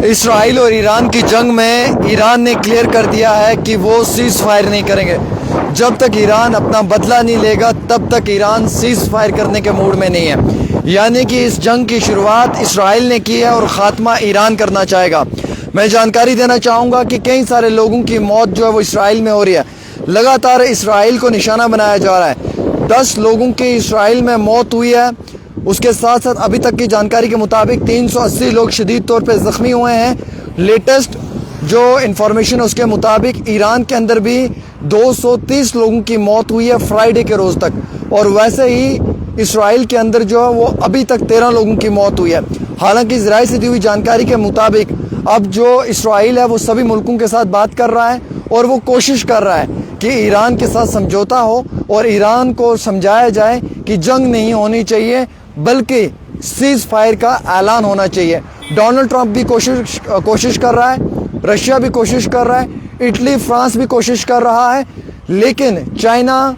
Israel और Iran की जंग में ईरान ने क्लियर कर दिया है कि वो सीज़ फायर नहीं करेंगे। जब तक ईरान अपना बदला नहीं लेगा तब तक ईरान सीज़ फायर करने के मूड में नहीं है। यानी कि इस जंग की शुरुआत इसराइल ने की है और ख़ात्मा ईरान करना चाहेगा। मैं जानकारी देना चाहूँगा कि कई सारे लोगों की मौत जो है वो इसराइल में हो रही है। लगातार इसराइल को निशाना बनाया जा रहा है। 10 लोगों की इसराइल में मौत हुई है। उसके साथ साथ अभी तक की जानकारी के मुताबिक 380 लोग शदीद तौर पे ज़ख्मी हुए हैं। लेटेस्ट जो इन्फॉर्मेशन है उसके मुताबिक ईरान के अंदर भी 230 लोगों की मौत हुई है फ्राइडे के रोज़ तक। और वैसे ही इसराइल के अंदर जो है वो अभी तक 13 लोगों की मौत हुई है। हालांकि ज़राए से दी हुई जानकारी के मुताबिक अब जो इसराइल है वो सभी मुल्कों के साथ बात कर रहा है और वो कोशिश कर रहा है कि ईरान के साथ समझौता हो और ईरान को समझाया जाए कि जंग नहीं होनी चाहिए बल्कि सीज़ फायर का ऐलान होना चाहिए। डोनाल्ड ट्रंप भी कोशिश कर रहा है, रशिया भी कोशिश कर रहा है, इटली फ्रांस भी कोशिश कर रहा है, लेकिन चाइना,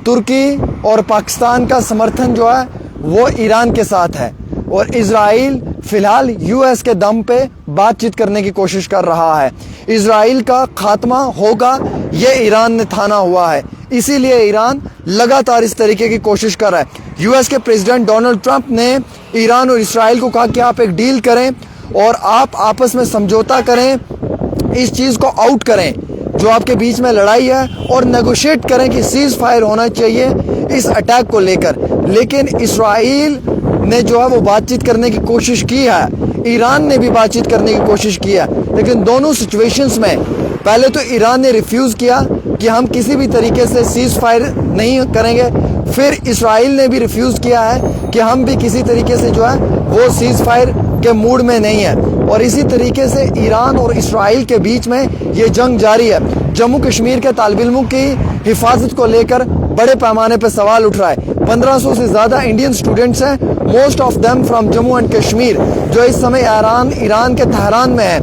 तुर्की और पाकिस्तान का समर्थन जो है वो ईरान के साथ है। और इजराइल फ़िलहाल यूएस के दम पे बातचीत करने की कोशिश कर रहा है। इजराइल का खात्मा होगा ये ईरान ने ठाना हुआ है, इसीलिए ईरान लगातार इस तरीके की कोशिश कर रहा है। यूएस के प्रेसिडेंट डोनाल्ड ट्रंप ने ईरान और इसराइल को कहा कि आप एक डील करें और आप आपस में समझौता करें, इस चीज़ को आउट करें जो आपके बीच में लड़ाई है और नेगोशिएट करें कि सीज़ फायर होना चाहिए इस अटैक को लेकर। लेकिन इसराइल ने जो है वो बातचीत करने की कोशिश की है, ईरान ने भी बातचीत करने की कोशिश की है, लेकिन दोनों सिचुएशंस में पहले तो ईरान ने रिफ्यूज़ किया कि हम किसी भी तरीके से सीज़ फायर नहीं करेंगे। फिर इसराइल ने भी रिफ्यूज़ किया है कि हम भी किसी तरीके से जो है वो सीज़ फायर के मूड में नहीं है। और इसी तरीके से ईरान और इसराइल के बीच में ये जंग जारी है। जम्मू कश्मीर के तालिब इल्मों की हिफाजत को लेकर बड़े पैमाने पर सवाल उठ रहा है। 1500 से ज़्यादा इंडियन स्टूडेंट्स हैं, most of them from Jammu and Kashmir, जो इस समय ईरान के तेहरान में है।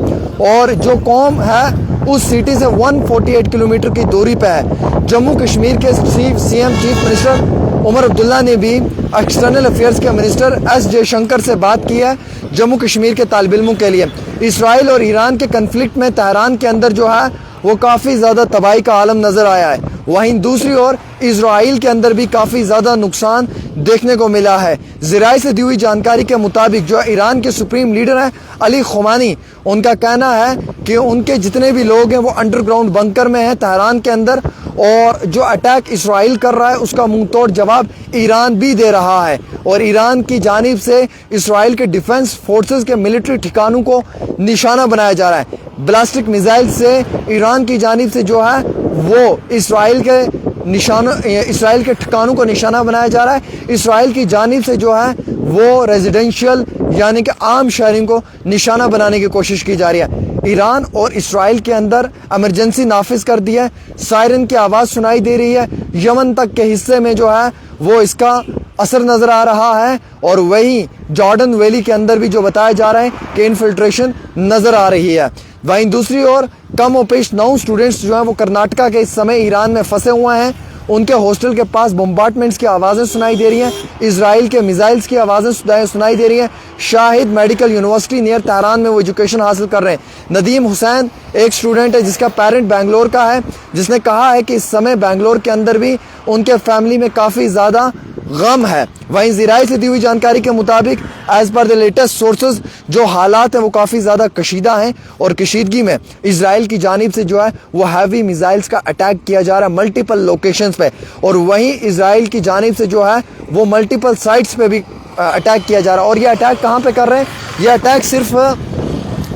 और जो कौम है उस सिटी से 148 किलोमीटर की दूरी पे है। जम्मू कश्मीर के CM chief minister Omar Abdullah ने भी एक्सटर्नल अफेयर्स के मिनिस्टर एस जयशंकर से बात की है जम्मू कश्मीर के तालिब इल्मों के लिए। इसराइल और ईरान के कन्फ्लिक्ट में तेहरान के अंदर जो है वो काफ़ी ज़्यादा तबाही का आलम नज़र आया है। वहीं दूसरी ओर इजराइल के अंदर भी काफ़ी ज़्यादा नुकसान देखने को मिला है। ज़राए से दी हुई जानकारी के मुताबिक जो ईरान के सुप्रीम लीडर हैं अली ख़ुमानी, उनका कहना है कि उनके जितने भी लोग हैं वो अंडरग्राउंड बंकर में हैं तेहरान के अंदर, और जो अटैक इसराइल कर रहा है उसका मुंह तोड़ जवाब ईरान भी दे रहा है। और ईरान की जानिब से इसराइल के डिफेंस फोर्सेस के मिलिट्री ठिकानों को निशाना बनाया जा रहा है। बैलिस्टिक मिसाइल से ईरान की जानिब से जो है वो इसराइल के ठिकानों को निशाना बनाया जा रहा है। इसराइल की जानिब से जो है वो रेजिडेंशियल यानी कि आम शहरों को निशाना बनाने की कोशिश की जा रही है। ईरान और इसराइल के अंदर इमरजेंसी नाफिज कर दी है, सायरन की आवाज़ सुनाई दे रही है। यमन तक के हिस्से में जो है वो इसका असर नज़र आ रहा है। और वहीं जॉर्डन वैली के अंदर भी जो बताया जा रहा है कि इन्फिल्ट्रेशन नज़र आ रही है। वहीं दूसरी ओर कम और पेश 9 स्टूडेंट्स जो हैं वो कर्नाटका के इस समय ईरान में फंसे हुए हैं। उनके हॉस्टल के पास बम्बार्टमेंट्स की आवाज़ें सुनाई दे रही हैं, इजराइल के मिसाइल्स की आवाज़ें सुनाई दे रही हैं। Shahid medical university near Tehran में वो एजुकेशन हासिल कर रहे हैं। नदीम हुसैन एक स्टूडेंट है जिसका पेरेंट बेंगलोर का है, जिसने कहा है कि इस समय बेंगलोर के अंदर भी उनके फैमिली में काफ़ी ज़्यादा गम है। वहीं ज़राए से दी हुई जानकारी के मुताबिक as per the latest sources जो हालात हैं वो काफ़ी ज़्यादा कशीदा हैं और कशीदगी में इजराइल की जानिब से जो है वो हैवी मिसाइल्स का अटैक किया जा रहा है मल्टीपल लोकेशंस पे। और वहीं इजराइल की जानिब से जो है वो मल्टीपल साइट्स पे भी अटैक किया जा रहा है। और ये अटैक कहाँ पे कर रहे हैं? ये अटैक सिर्फ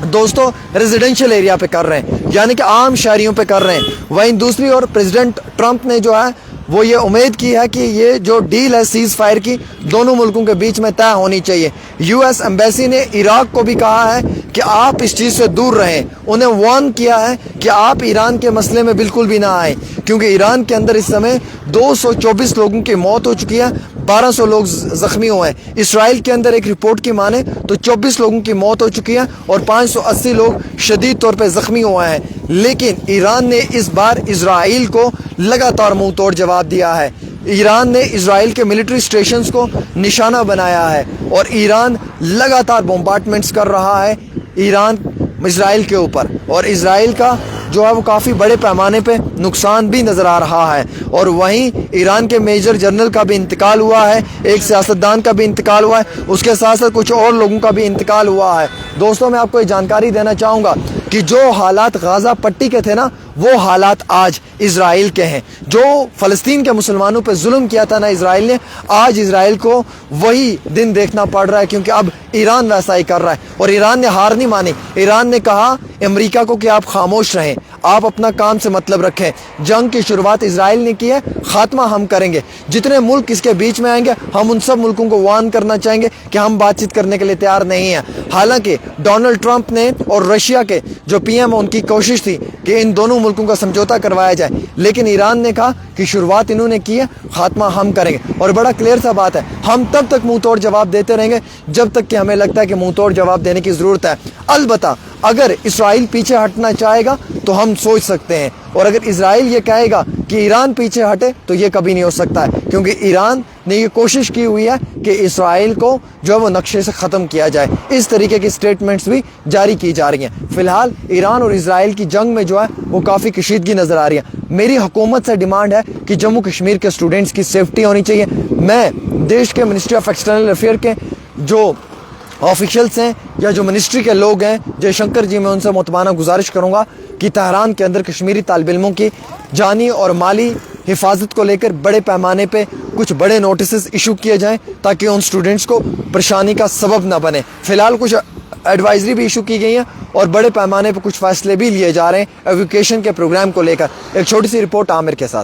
दोस्तों रेजिडेंशियल एरिया पे कर रहे हैं, यानी कि आम शहरियों पे कर रहे हैं। वहीं दूसरी ओर प्रेसिडेंट ट्रंप ने जो है वो ये उम्मीद की है कि ये जो डील है सीज़ फायर की दोनों मुल्कों के बीच में तय होनी चाहिए। यूएस एम्बेसी ने इराक को भी कहा है कि आप इस चीज़ से दूर रहें, उन्हें वार्न किया है कि आप ईरान के मसले में बिल्कुल भी ना आए, क्योंकि ईरान के अंदर इस समय 224 लोगों की मौत हो चुकी है, 1200 लोग ज़ख्मी हुए हैं। इसराइल के अंदर एक रिपोर्ट की माने तो 24 लोगों की मौत हो चुकी है और 580 लोग शदीद तौर पे ज़ख्मी हुए हैं। लेकिन ईरान ने इस बार इसराइल को लगातार मुंह तोड़ जवाब दिया है। ईरान ने इसराइल के मिलिट्री स्टेशंस को निशाना बनाया है और ईरान लगातार बॉम्बार्डमेंट्स कर रहा है। ईरान इजराइल के ऊपर, और इजराइल का जो है वो काफ़ी बड़े पैमाने पे नुकसान भी नज़र आ रहा है। और वहीं ईरान के मेजर जनरल का भी इंतकाल हुआ है, एक सियासतदान का भी इंतकाल हुआ है, उसके साथ साथ कुछ और लोगों का भी इंतकाल हुआ है। दोस्तों, मैं आपको ये जानकारी देना चाहूँगा कि जो हालात गाज़ा पट्टी के थे ना, वो हालात आज इजराइल के हैं। जो फ़लस्तीन के मुसलमानों पे जुल्म किया था ना इजराइल ने, आज इजराइल को वही दिन देखना पड़ रहा है, क्योंकि अब ईरान वैसा ही कर रहा है। और ईरान ने हार नहीं मानी। ईरान ने कहा अमेरिका को कि आप खामोश रहें, आप अपना काम से मतलब रखें। जंग की शुरुआत इजराइल ने की है, खात्मा हम करेंगे। जितने मुल्क इसके बीच में आएंगे, हम उन सब मुल्कों को वार्न करना चाहेंगे कि हम बातचीत करने के लिए तैयार नहीं हैं। हालांकि डोनाल्ड ट्रंप ने और रशिया के जो पीएम, उनकी कोशिश थी कि इन दोनों मुल्कों का समझौता करवाया जाए, लेकिन ईरान ने कहा कि शुरुआत इन्होंने की है, खात्मा हम करेंगे। और बड़ा क्लियर सा बात है, हम तब तक मुंह तोड़ जवाब देते रहेंगे जब तक कि हमें लगता है कि मुंह तोड़ जवाब देने की ज़रूरत है। अलबत्ता अगर इस्राइल पीछे हटना चाहेगा तो हम सोच सकते हैं, और अगर इजराइल ये कहेगा कि ईरान पीछे हटे तो ये कभी नहीं हो सकता है, क्योंकि ईरान ने ये कोशिश की हुई है कि इस्राइल को जो है वो नक्शे से ख़त्म किया जाए। इस तरीके की स्टेटमेंट्स भी जारी की जा रही हैं। फिलहाल ईरान और इजराइल की जंग में जो है वो काफ़ी कशीदगी नज़र आ रही है। मेरी हुकूमत से डिमांड है कि जम्मू कश्मीर के स्टूडेंट्स की सेफ्टी होनी चाहिए। मैं देश के मिनिस्ट्री ऑफ एक्सटर्नल अफेयर के जो ऑफिशियल्स हैं या जो मिनिस्ट्री के लोग हैं, जयशंकर जी, मैं उनसे मुतमाना गुजारिश करूंगा कि तेहरान के अंदर कश्मीरी तालिब इल्मों की जानी और माली हिफाजत को लेकर बड़े पैमाने पे कुछ बड़े नोटिस इशू किए जाएं, ताकि उन स्टूडेंट्स को परेशानी का सबब ना बने। फिलहाल कुछ एडवाइजरी भी इशू की गई हैं और बड़े पैमाने पर कुछ फैसले भी लिए जा रहे हैं एजुकेशन के प्रोग्राम को लेकर। एक छोटी सी रिपोर्ट आमिर के साथ।